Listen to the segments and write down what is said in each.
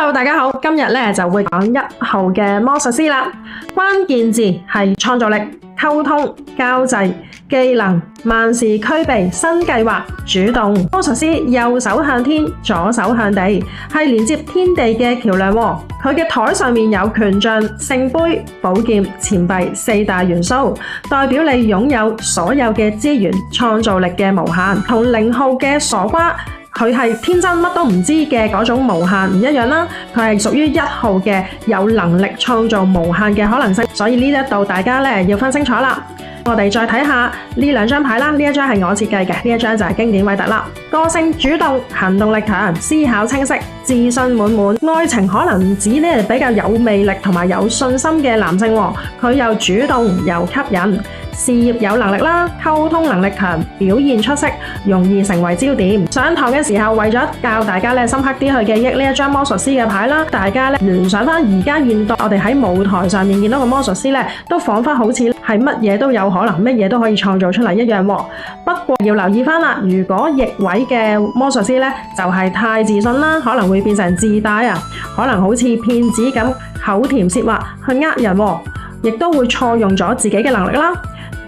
Hello， 大家好，今日咧就會講1號嘅魔術師啦。關鍵字係創造力、溝通、交際、技能、萬事俱備、新計劃、主動。魔術師右手向天，左手向地，係連接天地嘅橋樑。佢嘅台上面有權杖、聖杯、寶劍、錢幣4大元素，代表你擁有所有嘅資源、創造力嘅無限。同0號嘅傻瓜，佢係天真乜都唔知嘅嗰種無限唔一樣啦，佢係屬於1號嘅有能力創造無限嘅可能性，所以呢一度大家咧要分清楚啦。我哋再睇下呢2張牌啦，呢一張係我設計嘅，呢一張就係經典韋特啦。個性主動，行動力強，思考清晰，自信滿滿。愛情可能指呢比較有魅力同埋有信心嘅男性，佢又主動又吸引。事業有能力啦，溝通能力強，表現出色，容易成為焦點。上堂嘅時候為咗教大家深刻啲去記憶呢一張魔術師嘅牌啦，大家聯想翻而家現代我哋喺舞台上面見到嘅魔術師都彷彿好似係乜嘢都有可能，乜嘢都可以創造出嚟一樣。不過要留意翻啦，如果逆位嘅魔術師就係太自信啦，可能會變成自大啊，可能好似騙子咁口甜舌滑去呃人，亦都會錯用咗自己嘅能力啦。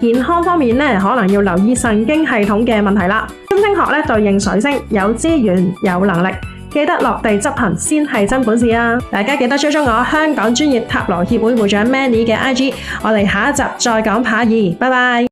健康方面可能要留意神經系統嘅問題啦。占星學對應水星，有資源有能力，記得落地執行先係真本事啊！大家記得追蹤我香港專業塔羅協會會長 Manny 嘅 IG， 我哋下一集再講牌2，拜拜。